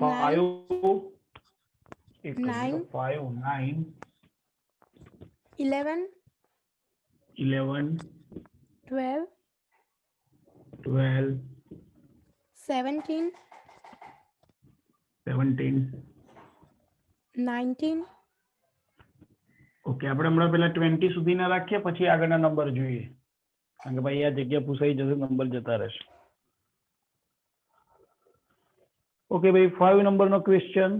5 9 5 9 11 11 12 12 17 17 19 okay આપણે હમણાં પેલા 20 સુધીના રાખીએ પછી આગળના નંબર જોઈએ કારણ કે ભાઈ આ જગ્યા પૂછાઈ જશે નંબર જતા રહેશે ઓકે ભાઈ 5 નંબરનો ક્વેશ્ચન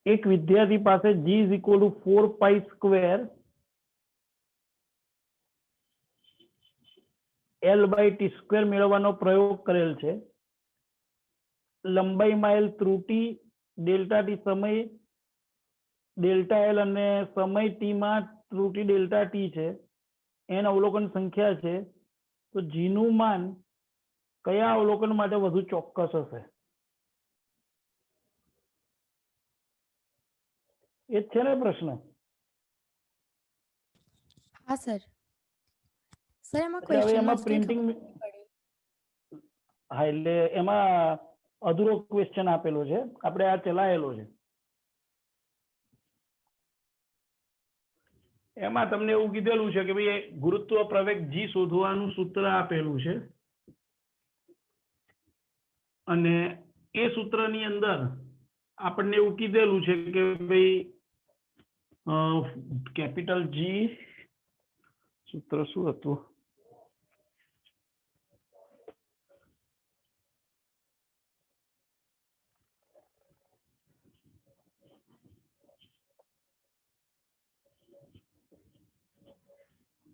એક વિદ્યાર્થી પાસે g is equal to 4 pi square L by t square મેળવવાનો પ્રયોગ કરેલ છે લંબાઈ માઇલ ત્રુટિ ડેલ્ટા ટી સમય ડેલ્ટા એલ અને સમય ટી માં ત્રુટિ ડેલ્ટા ટી છે એન અવલોકન સંખ્યા છે તો g નું માન કયા અવલોકન માટે વધુ ચોક્કસ હશે એ જ છે ને પ્રશ્ન हाँ सर सर एमा એટલે હવે क्वेश्चन એમાં में जी પ્રિન્ટિંગ હા એટલે એમાં અધૂરો ક્વેશ્ચન આપેલો છે આપણે આ ચલાયેલો છે એમાં તમને એવું કીધેલું છે કે ભાઈ ગુરુત્વ પ્રવેગ g શોધવાનું સૂત્ર આપેલું છે અને એ સૂત્રની અંદર આપણને એવું કીધેલું છે કે ભાઈ કેપિટલ G સૂત્ર શું હતું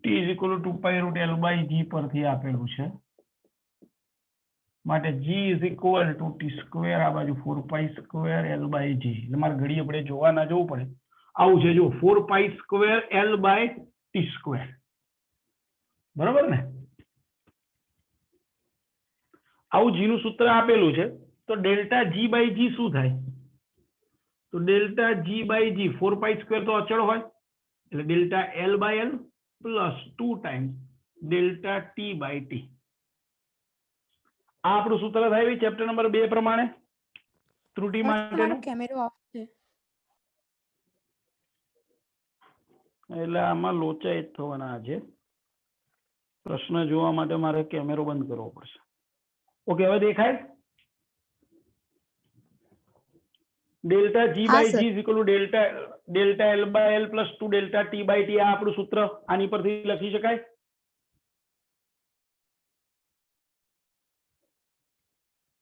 T is equal to 2 pi root L by G પરથી આપેલું છે માટે G is equal to T square આ બાજુ 4 pi square L by G એટલે મારે ઘડી આપણે જોવા ના જવું પડે આવું છે જો 4 pi square L by T square બરાબર ને આવું G નું સૂત્ર આપેલું છે તો ડેલ્ટા G by G શું થાય તો delta G by G 4 pi square તો અચળ હોય એટલે delta L by L plus 2 times delta T by T આ આપણું સૂત્ર થાય ચેપ્ટર નંબર 2 પ્રમાણે ત્રુટિ માટેનું તમારો કેમેરો ઓફ છે એટલે આમાં લોચાઈ જ થવાના છે પ્રશ્ન જોવા માટે મારે કેમેરો બંધ કરવો પડશે ઓકે હવે દેખાય delta G by G is equal to delta L by L plus 2 delta T by T આ આપણું સૂત્ર આની પરથી લખી શકાય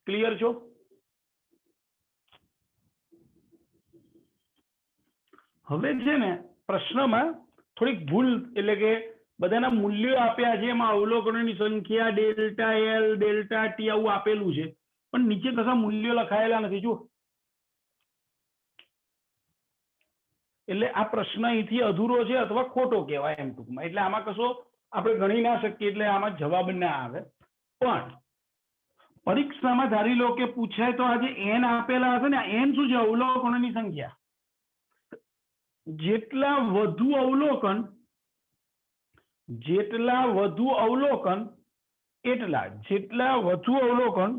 ક્લિયર છો હવે છે ને પ્રશ્નમાં થોડીક ભૂલ એટલે કે બધાના મૂલ્યો આપ્યા છે એમાં અવલોકનોની સંખ્યા ડેલ્ટા L ડેલ્ટા T આવું આપેલું છે પણ નીચે કશા મૂલ્યો લખાયેલા નથી જો એટલે આ પ્રશ્ન અહીંથી અધૂરો છે અથવા ખોટો કહેવાય એમ ટૂંકમાં એટલે આમાં કશો આપણે ગણી ના શકીએ એટલે આમાં જવાબ ના આવે પણ પરીક્ષામાં ધારી લો કે પૂછાય તો આજે n આપેલા હશે ને n શું છે અવલોકનોની સંખ્યા જેટલા વધુ અવલોકન જેટલા વધુ અવલોકન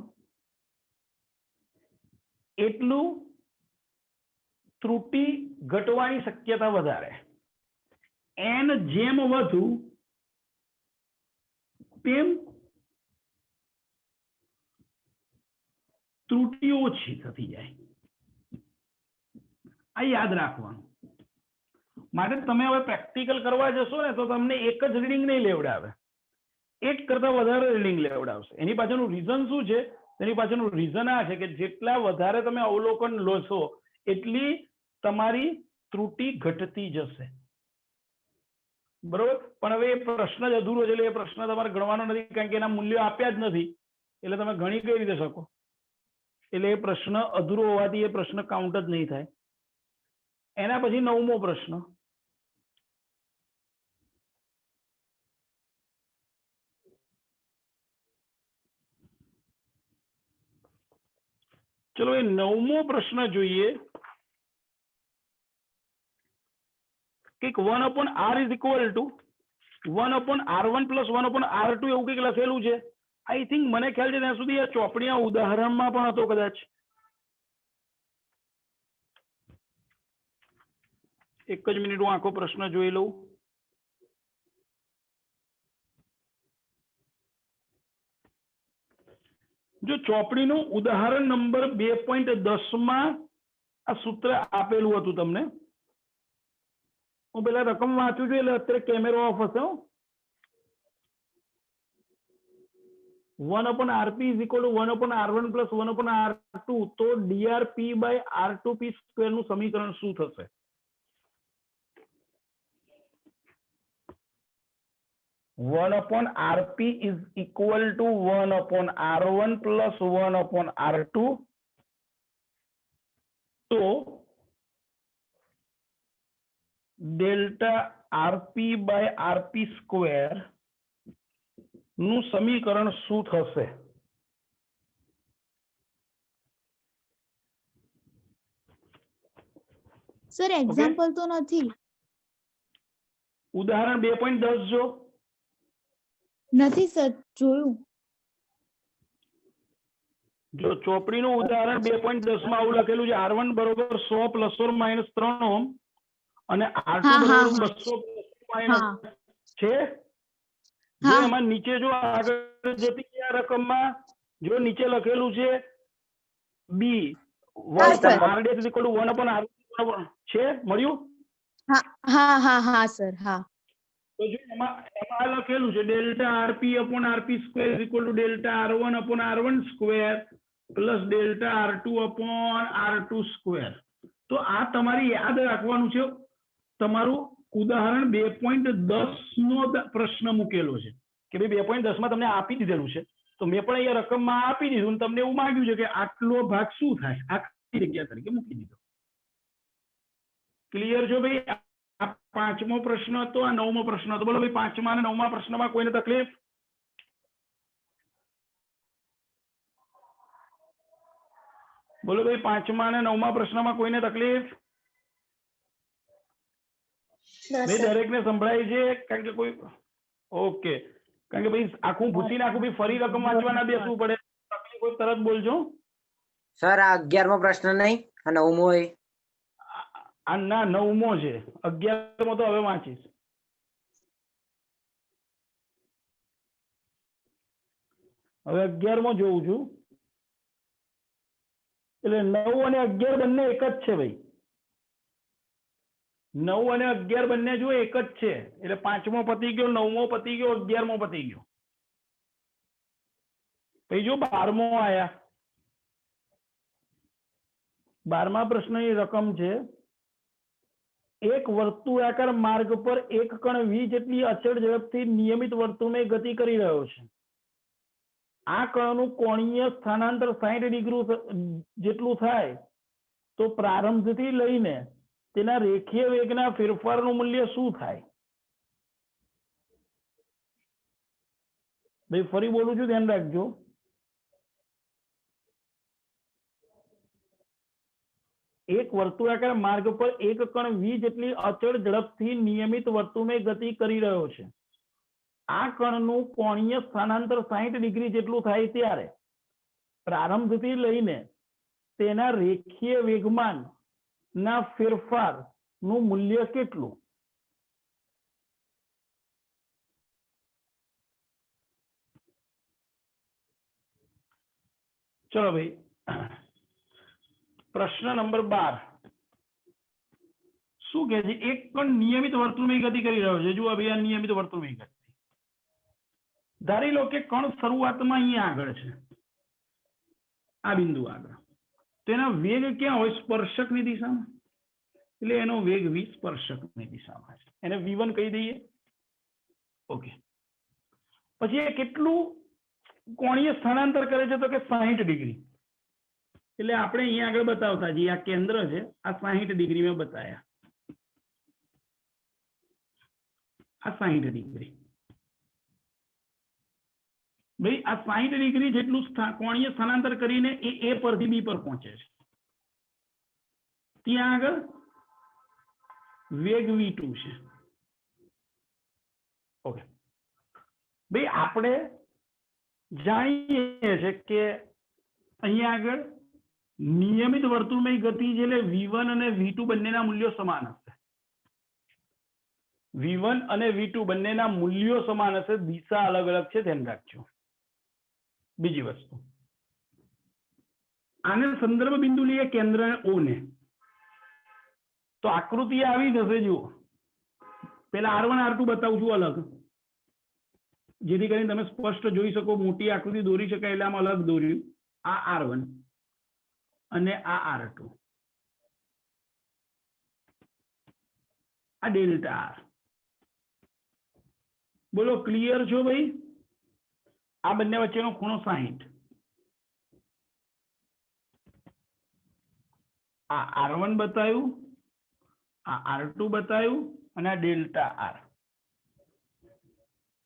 એટલું ત્રુટિ ઘટવાની શક્યતા વધારે n જેમ વધુ તેમ ત્રુટિ ઓછી થતી જાય આ યાદ રાખવાનું માટે તમે હવે પ્રેક્ટિકલ કરવા જશો ને તો તમને એક જ રીડિંગ નહીં લેવડાવે એક કરતા વધારે રીડિંગ લેવડાવશે એની પાછળનું રીઝન શું છે એની પાછળનું રીઝન આ છે કે જેટલા વધારે તમે અવલોકન લો છો એટલી તમારી ત્રુટિ ઘટતી જશે બરોબર પણ હવે એ પ્રશ્ન જ અધૂરો છે એટલે એ પ્રશ્ન તમારે ગણવાનો નથી કારણ કે એના મૂલ્યો આપ્યા જ નથી એટલે તમે ગણી કઈ રીતે શકો એટલે એ પ્રશ્ન અધૂરો હોવાથી એ પ્રશ્ન કાઉન્ટ જ નહીં થાય એના પછી 9મો પ્રશ્ન ચલો એ 9મો પ્રશ્ન જોઈએ કે 1/r is equal to 1/r1 + 1/r2 એવું કંઈક લખેલું છે. આઈ થિંક મને ખ્યાલ છે ત્યાં સુધી આ ચોપડીના ઉદાહરણમાં પણ હતો કદાચ. એક જ મિનિટ હું આખો પ્રશ્ન જોઈ લઉં. જો ચોપડીનું ઉદાહરણ નંબર 2.10 માં આ સૂત્ર આપેલું હતું તમને. હું પેલા રકમ વાંચું છું એટલે અત્યારે કેમેરો ઓફ હશે. 1/rp = 1/r1 + 1/r2 તો drp/r2p² નું સમીકરણ શું થશે? (1/rp = 1/r1 + 1/r2) તો ΔrpRp² નું સમીકરણ શું થશે? સર એક્ઝામ્પલ તો નથી. ઉદાહરણ 2.10 જો. નથી સર, જોયું. જો ચોપડીનું ઉદાહરણ 2.10 માં આવું લખેલું છે R1 = 100 ± 3 ઓહ્મ અને R2 હા, હા, = હા. 200 ± હા છે. જો હા એમાં નીચે જો આગળ જતી આ રકમમાં જો નીચે લખેલું છે બી હા, સર. R' = 1/r છે, મળ્યું? હા હા હા હા સર, હા. તો જો એમાં આ લખેલું છે ΔrpRp² = Δr1/r1² + Δr2/r2². તો આ તમારે યાદ રાખવાનું છે. તમારું ઉદાહરણ 2.10 નો પ્રશ્ન મૂકેલો છે કે ભાઈ 2.10 માં તમને આપી દીધેલું છે. તો મેં પણ અહીંયા રકમમાં આપી દીધું અને તમને એવું માંગ્યું છે કે આટલો ભાગ શું થાય, આખી જગ્યા તરીકે મૂકી દીધો. ક્લિયર છો ભાઈ? આ 5મો પ્રશ્ન હતો, આ 9મો પ્રશ્ન હતો. બોલો ભાઈ 5મા અને 9મા પ્રશ્નમાં કોઈને તકલીફ? બોલો ભાઈ 5મા અને 9મા પ્રશ્નમાં કોઈને તકલીફ? ભાઈ દરેકને સંભળાય છે? કારણ કે કોઈ ઓકે, કારણ કે ભાઈ આખું ભૂસી નાખું ભાઈ ફરી રકમ વાંચવાના બેસવું પડે. તકલીફ હોય તરત બોલજો. સર આ 11મો પ્રશ્ન નહીં, આ 9મો હોય. આ ના 9મો છે, 11મો તો હવે વાંચીશ. હવે 11મો જોઉં છું. એટલે 9 અને 11 બંને એક જ છે ભાઈ. 9 અને 11 બંને જો એક જ છે. એટલે 5મો પતી ગયો, 9મો પતી ગયો, 11મો પતી ગયો. પછી જો 12મો આયા. 12મા પ્રશ્નની રકમ છે એક વર્તુળાકાર માર્ગ પર એક કણ v જેટલી અચળ ઝડપથી નિયમિત વર્તુળમાં ગતિ કરી રહ્યો છે. આ કણનું કોણીય સ્થાનાંતર 60 ડિગ્રી જેટલું થાય તો પ્રારંભથી લઈને તેના રેખીય વેગના ફેરફારનું મૂલ્ય શું થાય? ભાઈ ફરી બોલું છું, ધ્યાન રાખજો. એક વર્તુળાકાર માર્ગ પર એક કણ v જેટલી અચળ ઝડપથી નિયમિત વર્તુળમાં ગતિ કરી રહ્યો છે. આ કણનું કોણીય સ્થાનાંતર 60 ડિગ્રી જેટલું થાય ત્યારે પ્રારંભથી લઈને તેના રેખીય વેગમાન ના ફેરફાર નું મૂલ્ય કેટલું? ચલો ભાઈ, પ્રશ્ન નંબર 12 શું કહે છે? એક કણ નિયમિત વર્તુળમાં ગતિ કરી રહ્યો છે. જુઓ ભાઈ, આ નિયમિત વર્તુળમાં ગતિ. ધારી લો કે કણ શરૂઆતમાં અહીંયા આગળ છે, આ બિંદુ આગળ. તો એના વેગ ક્યાં હોય? સ્પર્શકની દિશામાં. એટલે એનો વેગ v સ્પર્શકની દિશામાં છે. એને v1 કહી દઈએ. ઓકે. પછી એ કેટલું કોણીય સ્થાનાંતર કરે છે? તો કે 60 ડિગ્રી. એટલે આપણે અહીંયા આગળ બતાવતા જઈએ. આ કેન્દ્ર છે, આ 60 ડિગ્રી મેં બતાયા. આ 60 ડિગ્રી ભાઈ, આ 60 ડિગ્રી જેટલું કોણીય સ્થાનાંતર કરીને એ પરથી બી પર પહોંચે છે. ત્યાં આગળ વેગ v2 છે. ઓકે ભાઈ આપણે જાણીએ છે કે અહીંયા આગળ નિયમિત વર્તુળમય ગતિ છે એટલે v1 અને v2 બંનેના મૂલ્યો સમાન હશે. v1 અને v2 બંનેના મૂલ્યો સમાન હશે, દિશા અલગ અલગ છે, ધ્યાન રાખજો. બીજી વસ્તુ, આને સંદર્ભ બિંદુ લઈએ કેન્દ્ર O ને, તો આકૃતિ આવી જશે. જુઓ, પેલા R1 R2 બતાવું છું અલગ, જેથી કરીને તમે સ્પષ્ટ જોઈ શકો. મોટી આકૃતિ દોરી શકાય એટલે આમ અલગ દોર્યું. આ R1 અને આ R2, આ ડેલ્ટા R. બોલો ક્લિયર છો ભાઈ? આ બંને વચ્ચેનો ખૂણો 60. આ R1 બતાવ્યું, આ R2 બતાવ્યું અને આ ડેલ્ટા R.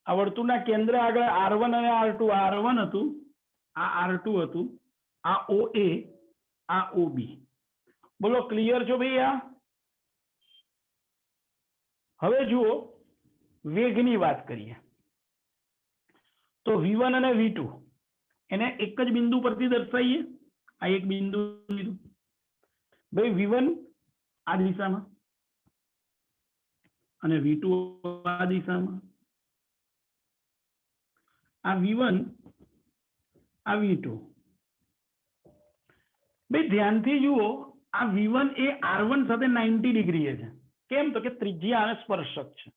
આ વર્તુળના કેન્દ્ર આગળ R1 અને R2, R1 હતું, આ R2 હતું, આ OA, આ OB. બોલો ક્લિયર છો ભાઈ? આ હવે જુઓ, વેગની વાત કરીએ તો v1 અને v2 એને એક જ બિંદુ પરથી દર્શાવીએ. આ એક બિંદુ લીધું ભાઈ, v1 આ દિશામાં અને v2 આ દિશામાં. આ v1 આ v2. ભાઈ ધ્યાનથી જુઓ, આ v1 એ r1 સાથે 90 ડિગ્રી છે. કેમ? તો કે ત્રિજ્યા અને સ્પર્શક છે.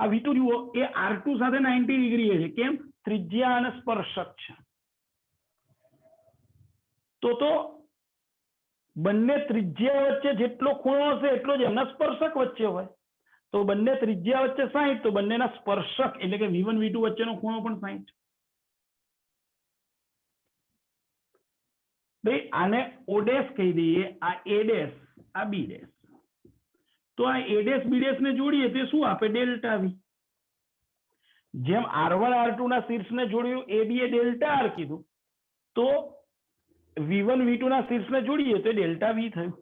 આ v2 જુઓ એ r2 સાથે 90 ડિગ્રી છે. કેમ? ત્રિજ્યા અને સ્પર્શક છે. તો બંને ત્રિજ્યા વચ્ચે જેટલો ખૂણો હશે એટલો જ એમના સ્પર્શક વચ્ચે હોય. તો બંને ત્રિજ્યા વચ્ચે 60, તો બંનેના સ્પર્શક એટલે કે v1 v2 વચ્ચેનો ખૂણો પણ 60. ભાઈ આને o' કહી દઈએ, આ a', આ b'. તો આ a' b' ને જોડીએ તે શું આપે? Delta v. જેમ r1 r2 ના શીર્ષને જોડ્યું ab એ ડેલ્ટા r કીધું, તો v1 v2 ના શીર્ષને જોડીએ તો ડેલ્ટા v થયું.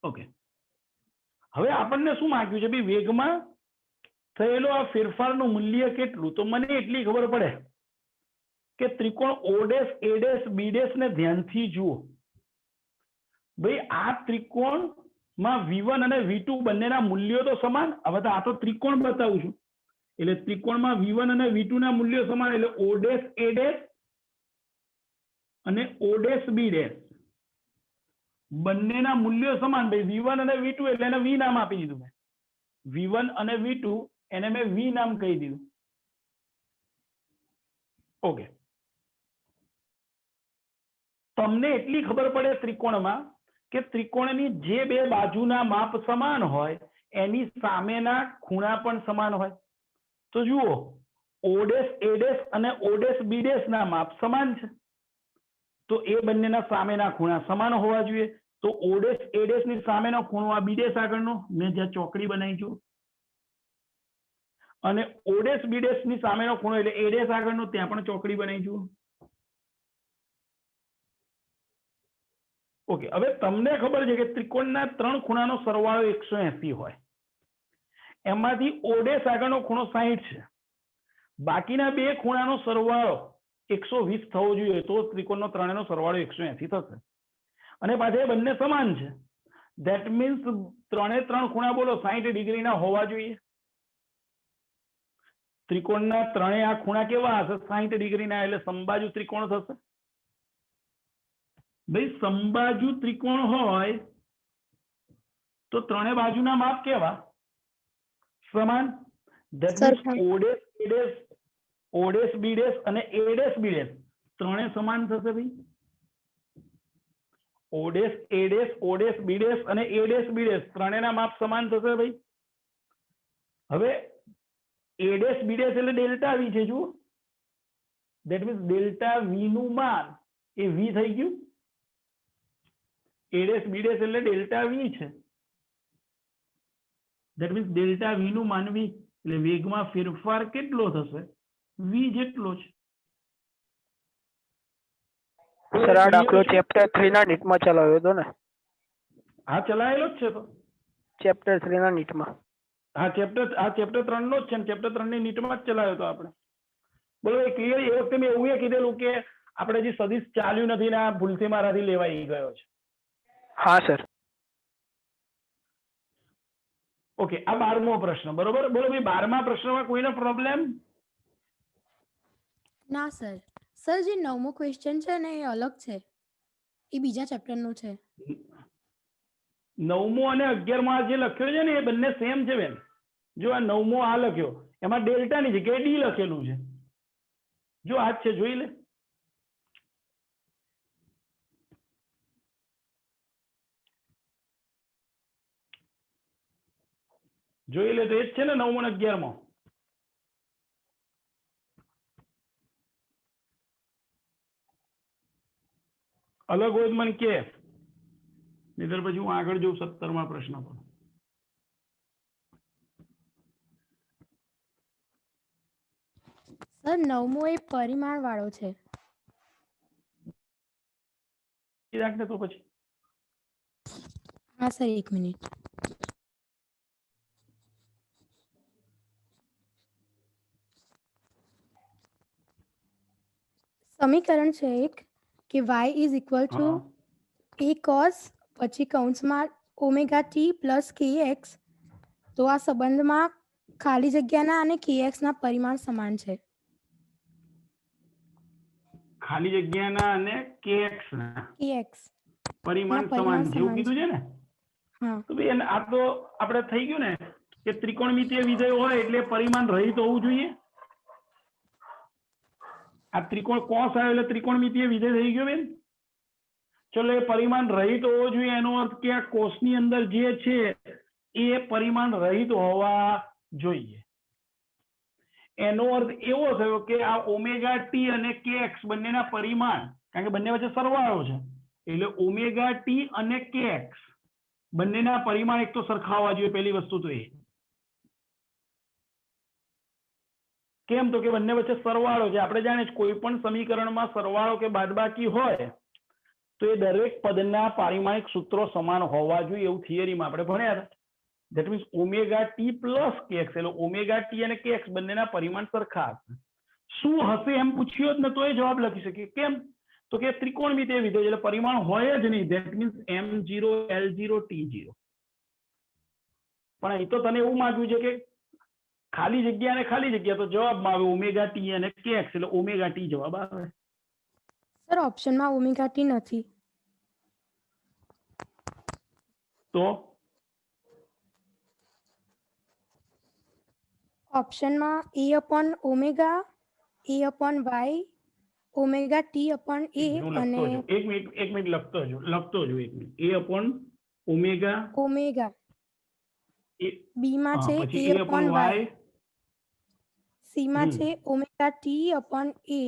ઓકે, હવે આપણને શું માંગ્યું છે? ભાઈ વેગમાં થયેલો આ ફેરફારનું મૂલ્ય કેટલું? તો મને એટલી ખબર પડે કે ત્રિકોણ o' a' b' ને ધ્યાનથી જુઓ. ભાઈ આ ત્રિકોણમાં v1 અને v2 બંનેના મૂલ્યો તો સમાન. હવે તો આ તો ત્રિકોણ બતાવું છું એટલે ત્રિકોણમાં v1 અને v2 ના મૂલ્યો સમાન, એટલે o' a' અને o' b' બંનેના મૂલ્યો સમાન. ભાઈ v1 અને v2 એટલે એને v નામ આપી દીધું મેં. v1 અને v2 એને મેં v નામ કહી દીધું. ઓકે, તમને એટલી ખબર પડે ત્રિકોણમાં કે ત્રિકોણની જે બે બાજુના માપ સમાન હોય એની સામેના ખૂણા પણ સમાન હોય. તો જુઓ, o' a' અને o' b' ના માપ સમાન છે, તો એ બંનેના સામેના ખૂણા સમાન હોવા જોઈએ. તો o' a' ની સામેનો ખૂણો આ b' આગળનો, મેં જ્યાં ચોકડી બનાવી છું, અને o' b' ની સામેનો ખૂણો એટલે a' આગળનો, ત્યાં પણ ચોકડી બનાવી છું. ઓકે, હવે તમને ખબર છે કે ત્રિકોણના 3 ખૂણાનો સરવાળો 180 હોય. એમાંથી o' આગળનો ખૂણો 60 છે, બાકીના બે ખૂણાનો સરવાળો 120 થવો જોઈએ, તો ત્રિકોણનો ત્રણેયનો સરવાળો 180 થશે. અને પાછા એ બંને સમાન છે. ધેટ મીન્સ 3 ખૂણા બોલો 60 ડિગ્રીના હોવા જોઈએ. ત્રિકોણના ત્રણેય આ ખૂણા કેવા હશે? 60 ડિગ્રીના, એટલે સમબાજુ ત્રિકોણ થશે. ભાઈ સમબાજુ ત્રિકોણ હોય તો ત્રણેય બાજુના માપ કેવા? સમાન. ધેટ મીન્સ o' b' અને a' b' ત્રણેય સમાન થશે. ભાઈ o' b' અને a' b' ત્રણેયના માપ સમાન થશે. ભાઈ હવે a' b' એટલે ડેલ્ટા v છે. જુઓ, ધેટ મીન્સ ડેલ્ટા v નું માન એ v થઈ ગયું. a' b' એટલે ડેલ્ટા v છે. ધેટ મીન્સ ડેલ્ટા v નું માન v, એટલે વેગમાં ફેરફાર કેટલો થશે? v જેટલો છે. સર આ દાખલો ચેપ્ટર 3 ના નીટમાં ચલાવ્યો હતો ને? હા, ચલાયેલો જ છે. તો ચેપ્ટર 3 ના નીટમાં. ચેપ્ટર 3 નો જ છે ને, ચેપ્ટર 3 ની નીટમાં જ ચલાવ્યો હતો આપણે. બોલો એ ક્લિયર? એ વખતે મેં એવું કીધેલું કે આપણે જે સદીશ ચાલ્યું નથી ને આ ભૂલથી મારાથી લેવાઈ ગયો છે. હા સર. ઓકે, આ 12મો પ્રશ્ન. બરોબર. બોલો ભાઈ, 12મા પ્રશ્નમાં કોઈને પ્રોબ્લેમ? ના સર. સર જે 9મો ક્વેશ્ચન છે ને એ અલગ છે, એ બીજા ચેપ્ટરનું છે. 9મો અને 11મો જે લખ્યો છે ને એ બંને સેમ છે બેન. જો આ 9મો આ લખ્યો, એમાં ડેલ્ટા ની જગ્યાએ ડી લખેલું છે. જો આ જ છે, જોઈ લે. જોઈ લે તો એ જ છે ને 9મો અને 11મો. અલગ હોય તો મને કે, નહીતર પછી હું આગળ જઉં 17મા પ્રશ્ન પર. સર 9મો એ પરિમાણ વાળો છે. રાખને તો પછી હા સર, 1 મિનિટ. સમીકરણ છે એક કે y ઇઝ ઇક્વલ ટુ હા a cos પછી કૌંસમાં ઓમેગા ટી પ્લસ kx. તો આ સંબંધમાં ખાલી જગ્યાના અને kx ના પરિમાણ સમાન છે. ખાલી જગ્યાના અને kx ના kx પરિમાણ ના પરિમાણ સમાન જેવું સમાન કીધું છે ને. હા તો ભાઈ આ તો આપણે થઈ ગયું ને કે ત્રિકોણમિતીય વિધેય હોય એટલે પરિમાણ રહિત હોવું જોઈએ. આ ત્રિકોણ કોસ આવ્યો એટલે ત્રિકોણમિતીય વિધેય થઈ ગયો બેન. ચલો, એ પરિમાણ રહિત હોવો જોઈએ એનો અર્થ કે આ કોષની અંદર જે છે એ પરિમાણ રહિત હોવા જોઈએ. એનો અર્થ એવો થયો કે આ ઓમેગા ટી અને કેએક્સ બંનેના પરિમાણ, કારણ કે બંને વચ્ચે સરવાળો છે એટલે ઓમેગા ટી અને કેએક્સ બંનેના પરિમાણ એક તો સરખા હોવા જોઈએ. પહેલી વસ્તુ તો એ. કેમ? તો કે બંને વચ્ચે સરવાળો છે. આપણે જાણીએ છીએ કોઈ પણ સમીકરણમાં સરવાળો કે બાદબાકી હોય તો એ દરેક પદના પારિમાણિક સૂત્રો સમાન હોવા જોઈએ, એવું થિયરીમાં આપણે ભણ્યા હતા. That means omega T plus k x એટલે ઓમેગા ટી અને કેએક્સ બંનેના પરિમાણ સરખા હશે. શું હશે એમ પૂછ્યો જ ને તો એ જવાબ લખી શકીએ. કેમ? તો કે ત્રિકોણમિતીય વિધેય એટલે પરિમાણ હોય જ નહીં. That means m0 l0 t0. પણ અહીં તો તને એવું માંગ્યું છે કે ખાલી જગ્યા અને ખાલી જગ્યા, તો જવાબમાં આવે ઓમેગા ટી અને કેએક્સ એટલે ઓમેગા ટી જવાબ આવે. સર ઓપ્શનમાં ઓમેગા ટી નથી. તો ઓપ્શનમાં a upon omega, a upon y, omega t upon a હું અને લખતો છું. એક મિનિટ લખતો છું. એક minute. A upon omega, omega. B માં હા, છે પછી a a upon upon y, y, c માં છે ઓમેગા ટી અપોન a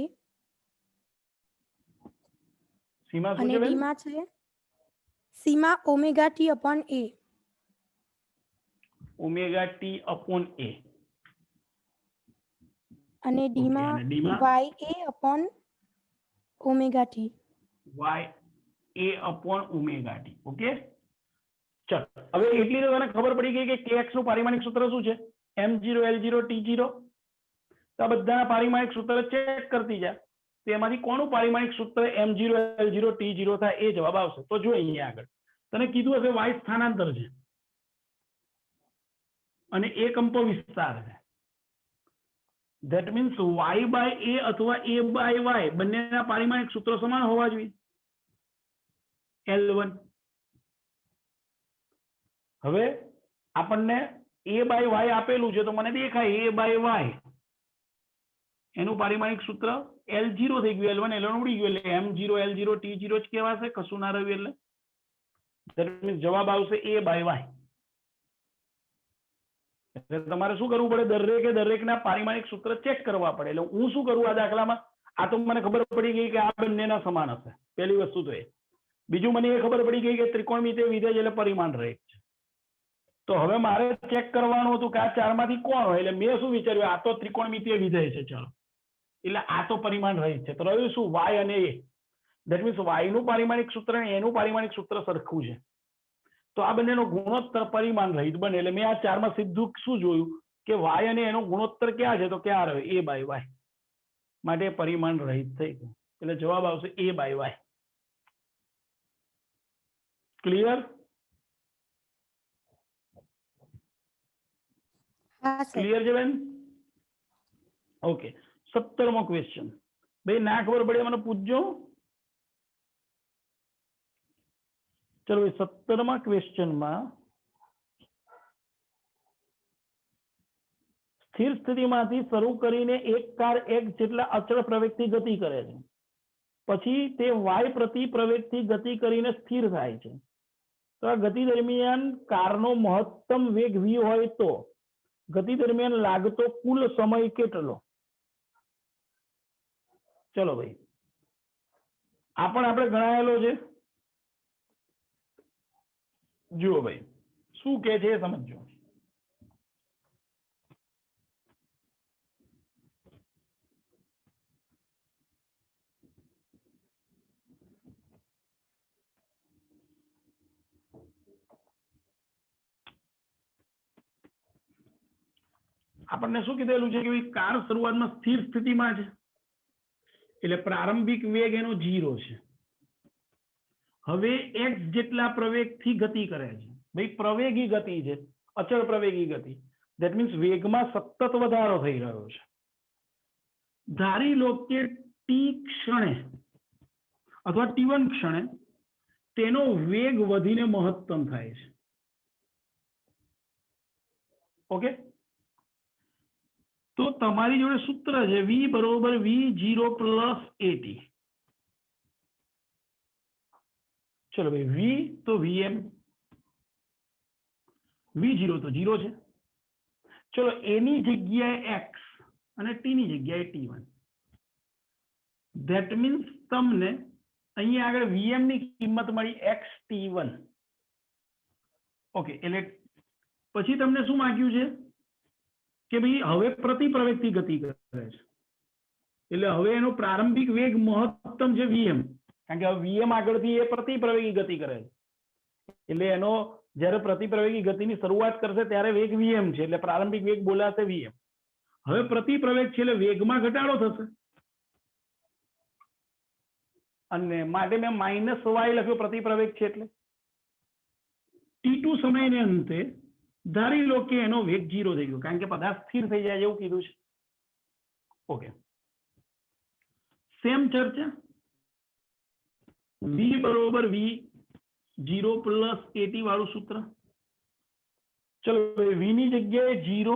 સીમા શું અને છે ડી બેન? માં છે સી માં omega t upon a omega t upon a. અને ડી ઓકે, માં અને ડી માં y a upon omega t. Y a upon omega t. Okay, ચલ હવે એટલી તો તને ખબર પડી ગઈ કે કેએક્સ નું પારિમાણિક સૂત્ર શું છે? m0 l0 t0. તો આ બધાના પારિમાણિક સૂત્ર ચેક કરતી જા. તો એમાંથી કોનું પારિમાણિક સૂત્ર m0 l0 t0 થાય એ જવાબ આવશે. તો જો અહીંયા આગળ તને કીધું હશે y સ્થાનાંતર છે અને એ કંપ વિસ્તાર છે. ધેટ મીન્સ y બાય એ અથવા a બાય y બંનેના પારિમાણિક સૂત્રો સમાન હોવા જોઈએ. L1. હવે આપણને a બાય y આપેલું છે તો મને દેખાય a બાય y એનું પારિમાણિક સૂત્ર L0 થઈ ગયું. L1 L1 ઉડી ગયું એટલે m0 l0 t0 જ કહેવાશે. કશું ના રહ્યું એટલે ધેટ મીન્સ જવાબ આવશે a બાય y. એટલે તમારે શું કરવું પડે? દરેકના પારિમાણિક સૂત્ર ચેક કરવા પડે. એટલે હું શું કરું આ દાખલામાં? આ તો મને ખબર પડી ગઈ કે આ બંનેના સમાન હશે. પહેલી વસ્તુ તો એ. બીજું મને એ ખબર પડી ગઈ કે ત્રિકોણમિતીય વિધેય એટલે પરિમાણ રહિત છે. તો હવે મારે ચેક કરવાનું હતું કે આ ચારમાંથી કોણ હોય. એટલે મેં શું વિચાર્યું? આ તો ત્રિકોણમિતીય વિધેય છે, ચાલો એટલે આ તો પરિમાણ રહિત છે. તો રહ્યું શું? y અને a. ધેટ મીન્સ y નું પારિમાણિક સૂત્ર અને એનું પારિમાણિક સૂત્ર સરખું છે. તો આ બંનેનો ગુણોત્તર પરિમાણ રહિત બને. એટલે મેં આ ચારમાં સીધું શું જોયું કે y અને એનો ગુણોત્તર ક્યાં છે તો ક્યાં રહ્યો a બાય y, માટે પરિમાણ રહિત થઈ ગયું. એટલે જવાબ આવશે a બાય y. ક્લિયર? હા સર. ક્લિયર છે બેન? ઓકે. 17મો ક્વેશ્ચન. ભાઈ ના ખબર પડે મને પૂછજો. ચલો 17મા ક્વેશ્ચનમાં સ્થિર સ્થિતિમાંથી શરૂ કરીને એક કાર x જેટલા અચળ પ્રવેગથી ગતિ કરે છે, પછી તે y પ્રતિ પ્રવેગથી ગતિ કરીને સ્થિર થાય છે. તો આ ગતિ દરમિયાન કારનો મહત્તમ વેગ v હોય તો ગતિ દરમિયાન લાગતો કુલ સમય કેટલો? ચલો ભાઈ, આ પણ આપણે ગણાયેલો છે. જુઓ ભાઈ શું કે છે એ સમજો. આપણને શું કીધેલું છે કે ભાઈ કાર શરૂઆતમાં સ્થિર સ્થિતિમાં છે, એટલે પ્રારંભિક વેગ એનો 0 છે. હવે x જેટલા પ્રવેગથી ગતિ કરે છે. ભાઈ પ્રવેગી ગતિ છે, અચળ પ્રવેગી ગતિ. ધેટ મીન્સ વેગમાં સતત વધારો થઈ રહ્યો છે. ધારી લો કે t ક્ષણે અથવા t1 ક્ષણે તેનો વેગ વધીને મહત્તમ થાય છે. ઓકે, તો તમારી જોડે સૂત્ર છે v બરોબર v0 પ્લસ at. ચલો ભાઈ, v તો vm, v0 તો 0 છે. ચલો એની જગ્યાએ x અને t ની જગ્યાએ t1. ધેટ મીન્સ તમને અહીંયા આગળ vm ની કિંમત મળી x t1. ઓકે, એટલે પછી તમને શું માંગ્યું છે કે ભાઈ હવે પ્રતિ પ્રવેગથી ગતિ કરે છે, એટલે હવે એનો પ્રારંભિક વેગ મહત્તમ છે vm, કારણ કે હવે vm આગળથી એ પ્રતિ પ્રવેગી ગતિ કરે છે. એટલે એનો જ્યારે પ્રતિ પ્રવેગી ગતિની શરૂઆત કરશે ત્યારે વેગ vm છે, એટલે પ્રારંભિક વેગ બોલાશે vm. હવે પ્રતિ પ્રવેગ છે એટલે વેગમાં ઘટાડો થશે, અને માટે મેં માઇનસ y લખ્યો પ્રતિ પ્રવેગ છે. એટલે t2 સમયને અંતે ધારી લો કે એનો વેગ 0 થઈ ગયો, કારણ કે પદાર્થ સ્થિર થઈ જાય એવું કીધું છે. ઓકે, સેમ ચર્ચા. v બરોબર v0 પ્લસ at વાળું સૂત્ર. ચલો v ની જગ્યાએ 0,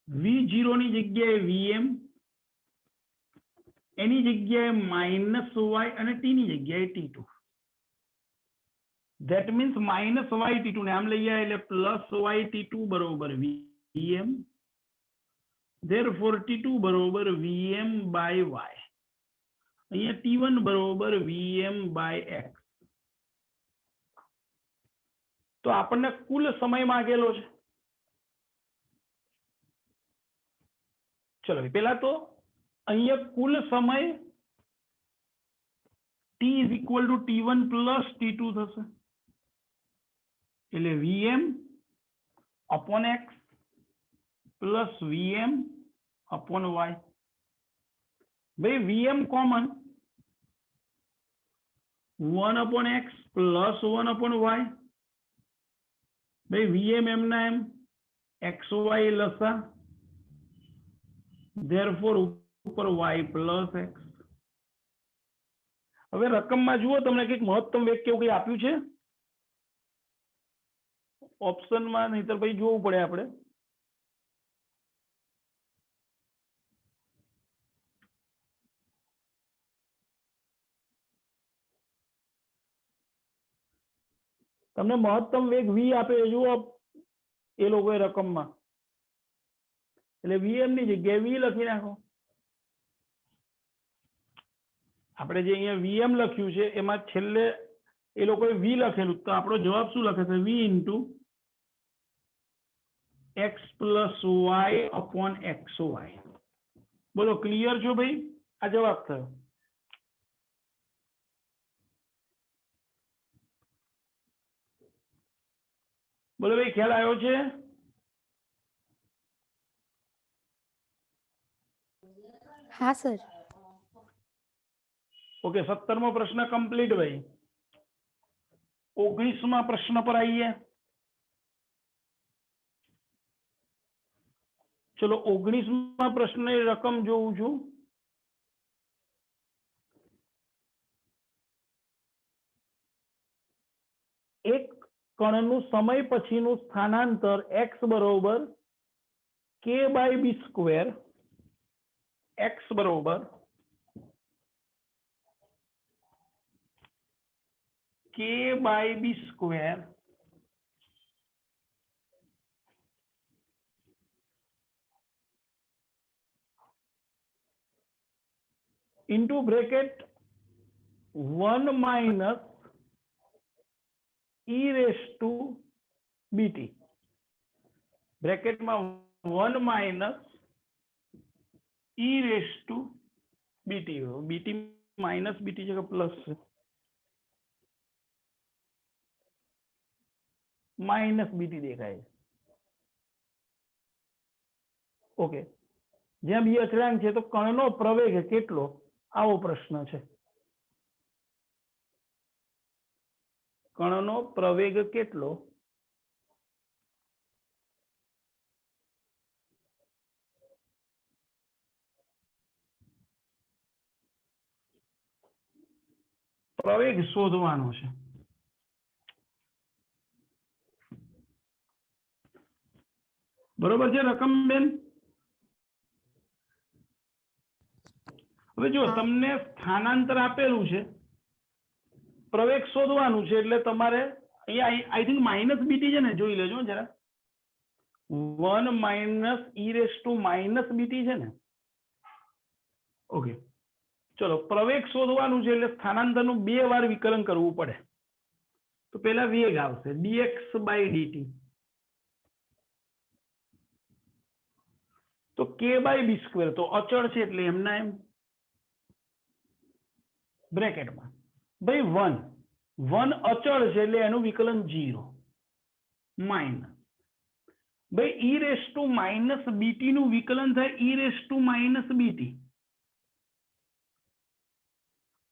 v0 ની જગ્યાએ vm, એની જગ્યાએ માઇનસ y અને t ની જગ્યાએ t2. That means minus y t2 ને આમ લઈ આવે એટલે પ્લસ y t2 બરોબર vm. therefore t2 બરોબર vm by y. અહીંયા t1 બરોબર vm by x. તો આપણને કુલ સમય માંગેલો છે. ચલો પેલા તો અહીંયા કુલ સમય t is equal to t1 plus t2 થશે, એટલે vm upon x plus vm upon y. ભાઈ vm common, 1 upon x plus 1 upon y. ભાઈ vm એમના એમ, xy લસા, therefore ઉપર y plus x. હવે રકમમાં જુઓ તમને કંઈક મહત્તમ વેગ કેવું કંઈ આપ્યું છે ઓપ્શનમાં, નહીતર ભાઈ જોવું પડે આપણે. તમને મહત્તમ વેગ v આપે જુઓ એ લોકોએ રકમમાં, એટલે vm ની જગ્યાએ v લખી નાખો. આપણે જે અહીંયા vm લખ્યું છે એમાં છેલ્લે એ લોકોએ v લખેલું, તો આપણો જવાબ શું લખે છે? v into x plus y upon xy. બોલો ક્લિયર છો ભાઈ? આ જવાબ થયો. બોલો ભાઈ, ખ્યાલ આવ્યો છે? હા સર. ओके, 17मो प्रश्न कंप्लीट भाई। 19वां प्रश्न पर आइए। चलो 19वां प्रश्न ની રકમ જોઉં છું। એક કણનું સમય પછીનું સ્થાનાંતર x બરોબર k/b², x બરોબર k/b² into bracket 1 minus e raised to bt, bracket में 1 minus e raised to bt, bt minus bt जगह प्लस माइनस बीटी देखाय છે। ओके, જ્યાં બી અચળાંક છે તો કણનો પ્રવેગ કેટલો, આવો પ્રશ્ન છે। કણનો પ્રવેગ કેટલો પ્રવેગ શોધવાનો છે। બરોબર છે રકમબેન? હવે જો હા. તમને સ્થાનાંતર આપેલું છે, પ્રવેગ શોધવાનું છે, એટલે તમારે અહીંયા આઈ થિંક માઇનસ બીટી છે ને, જોઈ લેજો જરા। 1 minus e raised to minus bt છે ને। ઓકે, ચલો પ્રવેગ શોધવાનું છે એટલે સ્થાનાંતરનું 2 વાર વિકલન કરવું પડે। તો પહેલા વેગ આવશે dx/dt, તો k/b², તો અચળ છે એટલે એમના એમ બ્રેકેટમાં ભાઈ 1 અચળ છે એટલે એનું વિકલન 0 માઇનસ ભાઈ e raised to minus bt નું વિકલન થાય e raised to minus bt,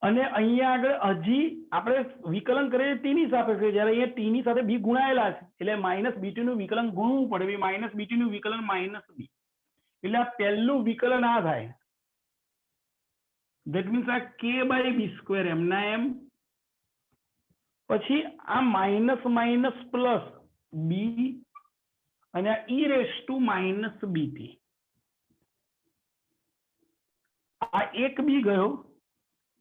અને અહીંયા આગળ હજી આપણે વિકલન કરીએ t ની સાપેક્ષે, જ્યારે અહીંયા t ની સાથે b ગુણાયેલા છે એટલે માઇનસ bt નું વિકલન ગુણવું પડે। માઇનસ bt નું વિકલન માઇનસ b, એટલે આ પહેલું વિકલન આ થાય। ધેટ મીન્સ આ k/b² એમના એમ, પછી આ માઇનસ માઇનસ પ્લસ b અને આ e raised to minus bt, આ એક બી ગયો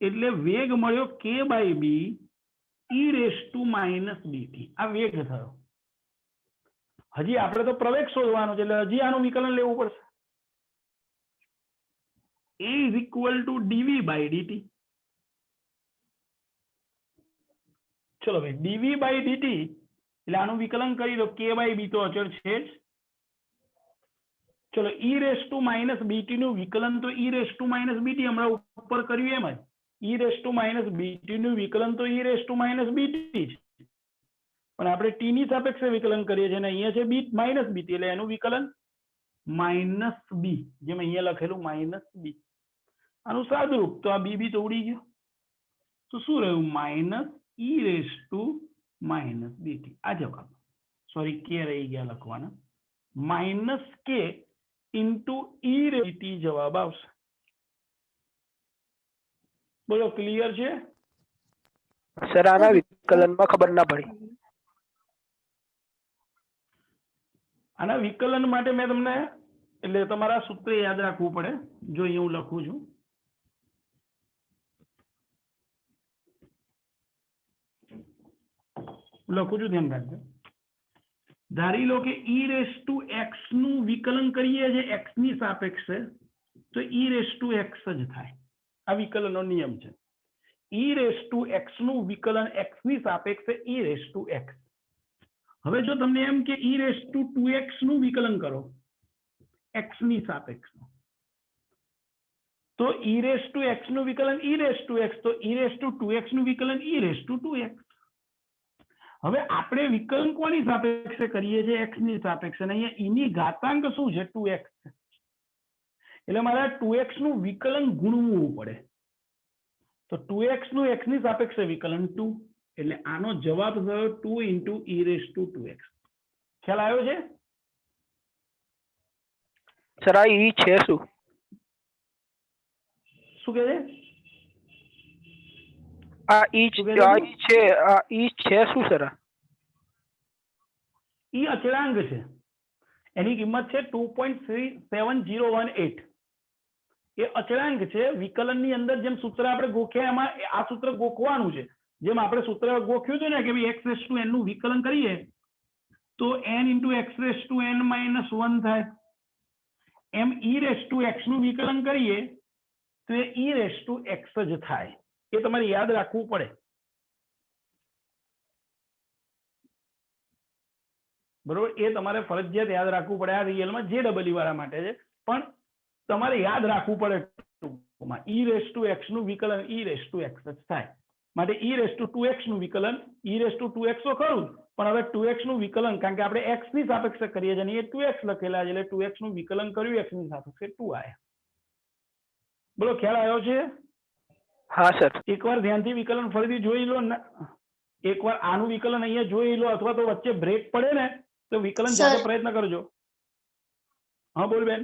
એટલે વેગ મળ્યો k/b e raised to minus bt, આ વેગ થયો। હજી આપણે તો પ્રવેગ શોધવાનો છે એટલે હજી આનું વિકલન લેવું પડશે। a is equal to dv/dt, ચલો ભાઈ dv/dt એટલે આનું વિકલન કરી દો, k/b તો અચળ છે જ। ચલો e raised to minus bt નું વિકલન તો e raised to minus bt હમણાં ઉપર કર્યું એમ જ, e raised to minus bt નું વિકલન તો e raised to minus bt છે, પણ આપણે t ની સાપેક્ષે વિકલન કરીએ છીએ અને અહીંયા છે માઇનસ bt એટલે એનું વિકલન માઇનસ b, જેમ અહીંયા લખેલું માઇનસ b। આનું સાદુરૂપ તો આ b તો ઉડી ગયો, તો શું રહ્યું minus e raised to minus bt, આ જવાબ। સોરી k રહી ગયા લખવાના, minus k into e raised to જવાબ આવશે। બોલો ક્લિયર છે? સર આના વિકલનમાં ખબર ના પડી। આના વિકલન માટે મેં તમને એટલે તમારા સૂત્ર યાદ રાખવું પડે। જો અહીં હું લખું છું, ધ્યાન રાખજો। ધારી લો કે e raised to x નું વિકલન કરીએ છે x ની સાપેક્ષે, તો e raised to x જ થાય। આ વિકલનનો નિયમ છે, e raised to x નું વિકલન x ની સાપેક્ષે e raised to x। હવે જો તમને એમ કે e raised to 2x નું વિકલન કરો x ની સાપેક્ષે, તો e raised to x નું વિકલન e raised to x, તો e raised to 2x નું વિકલન e raised to 2x। હવે આપણે વિકલન કોની સાપેક્ષે કરીએ છીએ? x ની સાપેક્ષે. અને અહીંયા e ની ઘાતાંક શું છે? 2x છે. એટલે મારે 2x નું વિકલન ગુણવું પડે. તો 2x નું x ની સાપેક્ષે વિકલન 2. એટલે આનો જવાબ થયો 2 into e raised to 2x. ખ્યાલ આવ્યો છે? સર આ ઈ છે શું? શું કહે છે? આ ઈ શું કહે છે? શું સર? ઈ અચળાંક છે. એની કિંમત છે 2.7018. એ અચળાંક છે. વિકલનની અંદર જેમ સૂત્ર આપણે ગોખ્યા એમાં આ સૂત્ર ગોખવાનું છે. જેમ આપણે સૂત્ર ગોખ્યું હતું ને કે ભાઈ x raised to n નું વિકલન કરીએ તો n into x raised to n minus 1 થાય. એમ e raised to x નું વિકલન કરીએ તો એ e raised to x જ થાય. એ તમારે યાદ રાખવું પડે. બરોબર? એ તમારે ફરજિયાત યાદ રાખવું પડે. આ રિયલમાં જે ડબલ વાળા માટે છે, પણ તમારે યાદ રાખવું પડે. ટૂંકમાં e raised to x નું વિકલન e raised to x જ થાય. માટે e raised to 2x નું વિકલન e raised to 2x તો ખરું, પણ હવે 2x નું વિકલન, કારણ કે આપણે x ની સાપેક્ષે કરીએ છીએ અને એ 2x લખેલા છે, એટલે 2x નું વિકલન કર્યું x ની સાપેક્ષે 2 આયા. બોલો, ખ્યાલ આવ્યો છે? હા સર. એકવાર ધ્યાનથી વિકલન ફરીથી જોઈ લો. એકવાર આનું વિકલન અહીંયા જોઈ લો, અથવા તો વચ્ચે બ્રેક પડે ને તો વિકલન જાતે પ્રયત્ન કરજો. હા બોલ બેન.